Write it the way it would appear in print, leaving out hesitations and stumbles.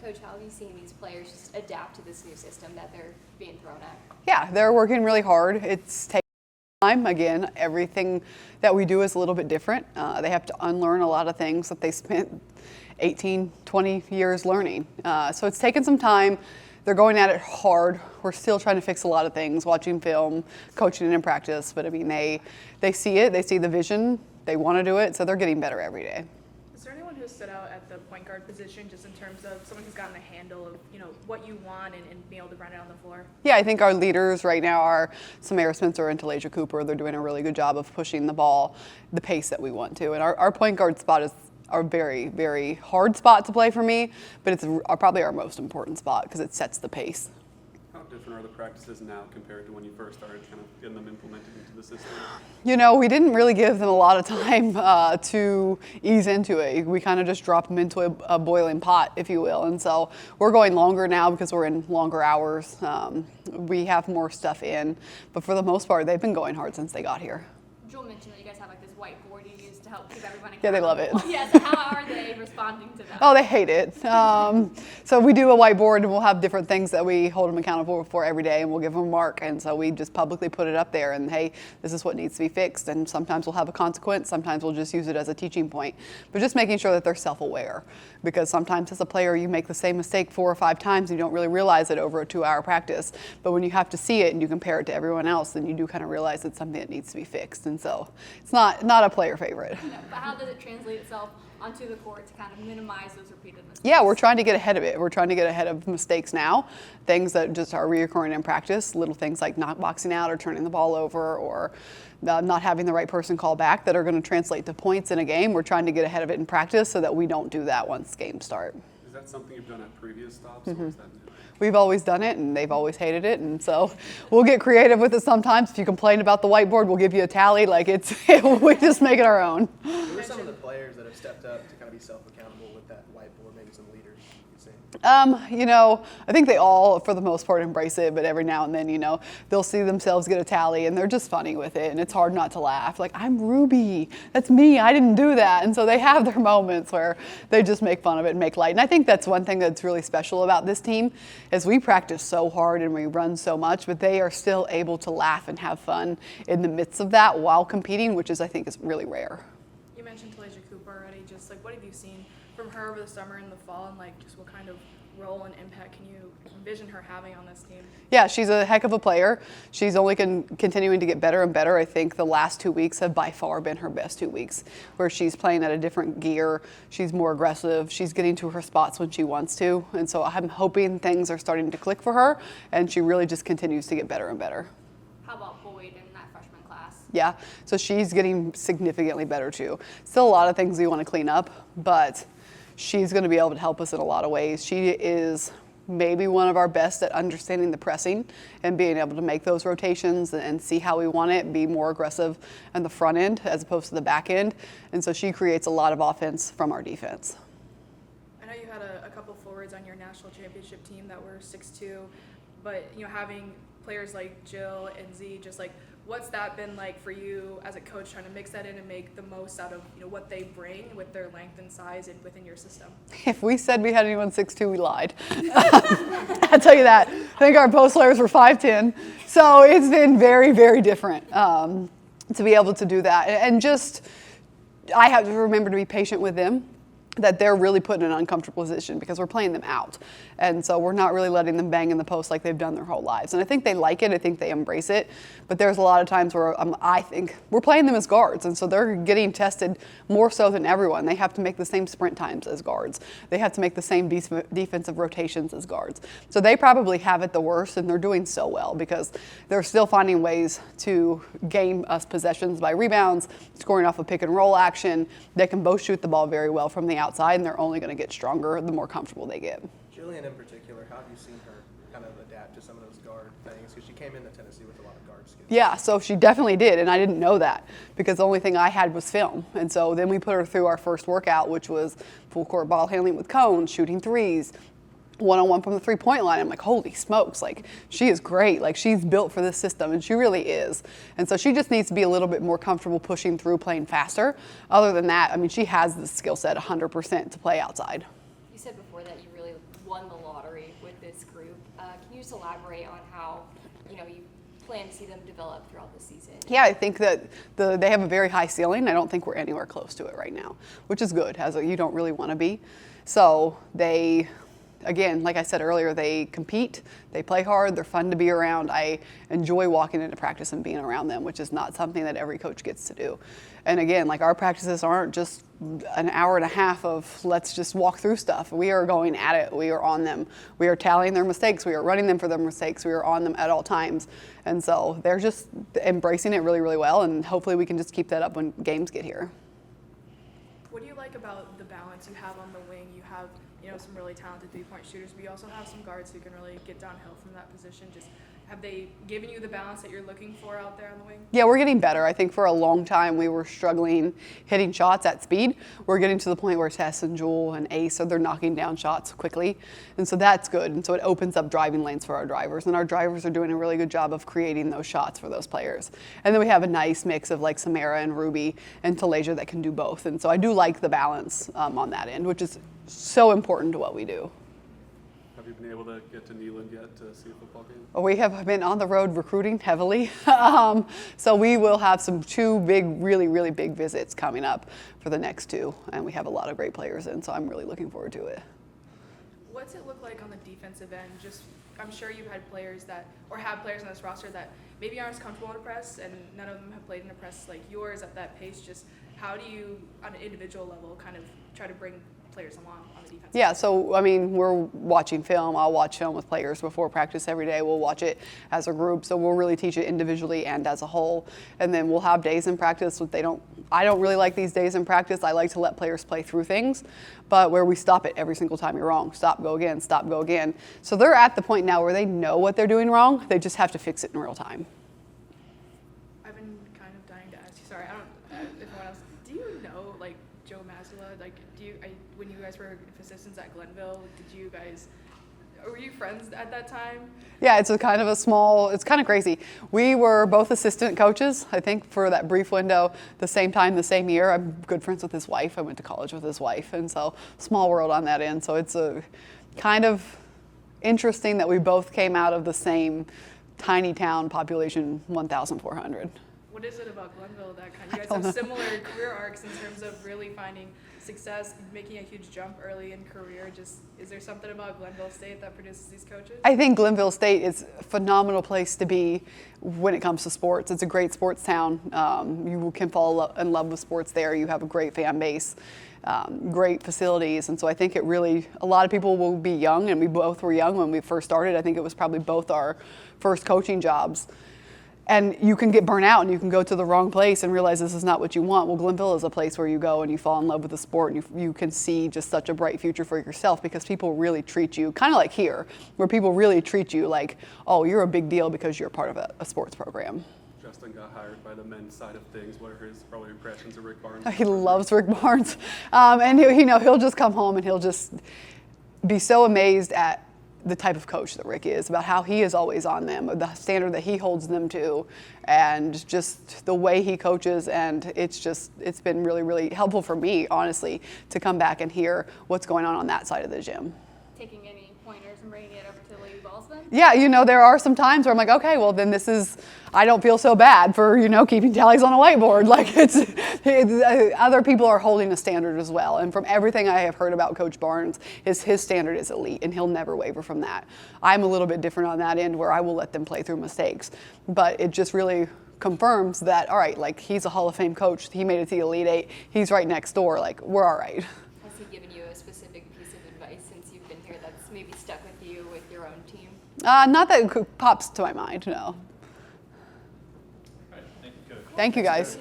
Coach, how have you seen these players just adapt to this new system that they're being thrown at? Yeah, they're working really hard. It's taking time. Again, everything that we do is a little bit different. They have to unlearn a lot of things that they spent 18, 20 years learning. So it's taken some time. They're going at it hard. We're still trying to fix a lot of things, watching film, coaching in practice. But I mean, they see it, they see the vision, they want to do it, so they're getting better every day. Is there anyone who stood out at the point guard position just in terms of someone who's gotten a handle of, what you want and being able to run it on the floor? Yeah, I think our leaders right now are Samara Spencer and Talasia Cooper. They're doing a really good job of pushing the ball the pace that we want to. And our point guard spot is a very, very hard spot to play for me, but it's probably our most important spot because it sets the pace. How different are the practices now compared to when you first started kind of getting them implemented into the system? We didn't really give them a lot of time to ease into it. We kind of just dropped them into a boiling pot, if you will. And so we're going longer now because we're in longer hours. We have more stuff in, but for the most part, they've been going hard since they got here. Joel mentioned that you guys have like this whiteboard you use to help keep everyone accountable. Yeah, they love it. Yeah, so how are they responding to that? Oh, they hate it. So we do a whiteboard and we'll have different things that we hold them accountable for every day, and we'll give them a mark. And so we just publicly put it up there and, hey, this is what needs to be fixed. And sometimes we'll have a consequence. Sometimes we'll just use it as a teaching point. But just making sure that they're self-aware, because sometimes as a player you make the same mistake 4 or 5 times and you don't really realize it over a 2-hour practice. But when you have to see it and you compare it to everyone else, then you do kind of realize it's something that needs to be fixed. And so it's not a player favorite. No, but how does it translate itself onto the court to kind of minimize those repeated mistakes? Yeah, we're trying to get ahead of it. We're trying to get ahead of mistakes now, things that just are reoccurring in practice, little things like not boxing out or turning the ball over or not having the right person call back that are going to translate to points in a game. We're trying to get ahead of it in practice so that we don't do that once games start. Is that something you've done at previous stops, or is that new? We've always done it, and they've always hated it, and so we'll get creative with it sometimes. If you complain about the whiteboard, we'll give you a tally. We just make it our own. Who are some of the players that have stepped up to kind of be self-accountable with that whiteboard, maybe some leaders you've seen? I think they all, for the most part, embrace it, but every now and then, they'll see themselves get a tally, and they're just funny with it, and it's hard not to laugh. Like, I'm Ruby. That's me. I didn't do that. And so they have their moments where they just make fun of it and make light. And I think that's one thing that's really special about this team is we practice so hard and we run so much, but they are still able to laugh and have fun in the midst of that while competing, which I think is really rare. You mentioned Talasia Cooper already. Just what have you seen from her over the summer and the fall, and just what kind of role and impact can you envision her having on this team? Yeah, she's a heck of a player. She's only continuing to get better and better. I think the last 2 weeks have by far been her best 2 weeks, where she's playing at a different gear. She's more aggressive. She's getting to her spots when she wants to. And so I'm hoping things are starting to click for her, and she really just continues to get better and better. How about Boyd in that freshman class? Yeah, so she's getting significantly better too. Still a lot of things we want to clean up, but she's going to be able to help us in a lot of ways. She is maybe one of our best at understanding the pressing and being able to make those rotations and see how we want it, be more aggressive on the front end as opposed to the back end. And so she creates a lot of offense from our defense. I know you had a couple forwards on your national championship team that were 6'2", but having players like Jill and Z, what's that been like for you as a coach, trying to mix that in and make the most out of what they bring with their length and size and within your system? If we said we had anyone 6'2", we lied. I'll tell you that. I think our post players were 5'10", so it's been very, very different to be able to do that. And just, I have to remember to be patient with them, that they're really put in an uncomfortable position because we're playing them out. And so we're not really letting them bang in the post like they've done their whole lives. And I think they like it. I think they embrace it. But there's a lot of times where I think we're playing them as guards. And so they're getting tested more so than everyone. They have to make the same sprint times as guards. They have to make the same defensive rotations as guards. So they probably have it the worst, and they're doing so well because they're still finding ways to gain us possessions by rebounds, scoring off a pick and roll action. They can both shoot the ball very well from the outside, and they're only going to get stronger the more comfortable they get. Jillian in particular, how have you seen her kind of adapt to some of those guard things? Because she came into Tennessee with a lot of guard skills. Yeah, so she definitely did, and I didn't know that because the only thing I had was film. And so then we put her through our first workout, which was full court ball handling with cones, shooting threes, one-on-one from the three-point line. I'm like, holy smokes, she is great. She's built for this system, and she really is. And so she just needs to be a little bit more comfortable pushing through, playing faster. Other than that, she has the skill set 100% to play outside. You You said before that you really won the lottery with this group. Can you just elaborate on how, you plan to see them develop throughout the season? Yeah, I think that they have a very high ceiling. I don't think we're anywhere close to it right now, which is good, as you don't really want to be. So they, again, like I said earlier, they compete, they play hard, they're fun to be around. I enjoy walking into practice and being around them, which is not something that every coach gets to do. And again, like our practices aren't just an hour and a half of let's just walk through stuff. We are going at it. We are on them. We are tallying their mistakes. We are running them for their mistakes. We are on them at all times. And so they're just embracing it really, really well. And hopefully we can just keep that up when games get here. What do you like about the balance you have on the wing? You have, some really talented three-point shooters, but you also have some guards who can really get downhill from that position. Just have they given you the balance that you're looking for out there on the wing? Yeah, we're getting better. I think for a long time we were struggling hitting shots at speed. We're getting to the point where Tess and Jewel and Ace, they're knocking down shots quickly. And so that's good. And so it opens up driving lanes for our drivers. And our drivers are doing a really good job of creating those shots for those players. And then we have a nice mix of like Samara and Ruby and Talasia that can do both. And so I do like the balance on that end, which is so important to what we do. Have you been able to get to Neyland yet to see a football game? We have been on the road recruiting heavily. So we will have two big, really, really big visits coming up for the next two. And we have a lot of great players in, so I'm really looking forward to it. What's it look like on the defensive end? I'm sure you've had players have players on this roster that maybe aren't as comfortable in a press, and none of them have played in a press like yours at that pace. Just how do you, on an individual level, kind of try to bring players along on the defense? Yeah, so I mean, we're watching film. I'll watch film with players before practice every day. We'll watch it as a group, so we'll really teach it individually and as a whole. And then we'll have days in practice. I don't really like these days in practice. I like to let players play through things, but where we stop it every single time you're wrong. Stop, go again, stop, go again. So they're at the point now where they know what they're doing wrong. They just have to fix it in real time. I've been kind of dying to ask you. Sorry, I don't. If anyone else, do you know Joe Mazula? When you guys were assistants at Glenville, were you friends at that time? Yeah, it's kind of crazy. We were both assistant coaches, I think, for that brief window, the same time, the same year. I'm good friends with his wife. I went to college with his wife, and so small world on that end. So it's a kind of interesting that we both came out of the same tiny town, population 1,400. What is it about Glenville that you guys have similar career arcs in terms of really finding success, making a huge jump early in career? Is there something about Glenville State that produces these coaches? I think Glenville State is a phenomenal place to be when it comes to sports. It's a great sports town. You can fall in love with sports there. You have a great fan base, great facilities. And so I think a lot of people will be young, and we both were young when we first started. I think it was probably both our first coaching jobs. And you can get burnt out and you can go to the wrong place and realize this is not what you want. Well, Glenville is a place where you go and you fall in love with the sport, and you can see just such a bright future for yourself because people really treat you, kind of like here, where people really treat you like, oh, you're a big deal because you're part of a sports program. Justin got hired by the men's side of things. What are his early impressions of Rick Barnes? He loves Rick Barnes. And he'll just come home and he'll just be so amazed at the type of coach that Rick is, about how he is always on them, the standard that he holds them to, and just the way he coaches. And it's been really, really helpful for me, honestly, to come back and hear what's going on that side of the gym. Taking any pointers and bringing it over to the Lady Vols then? Yeah, there are some times where I'm like, okay, well then I don't feel so bad for, keeping tallies on a whiteboard. Like other people are holding a standard as well. And from everything I have heard about Coach Barnes, his standard is elite and he'll never waver from that. I'm a little bit different on that end where I will let them play through mistakes. But it just really confirms that, all right, like he's a Hall of Fame coach. He made it to the Elite Eight. He's right next door. Like we're all right. Has he given you a specific piece of advice since you've been here that's maybe stuck with you with your own team? Not that pops to my mind, no. All right, thank you, Coach. Thank you, guys.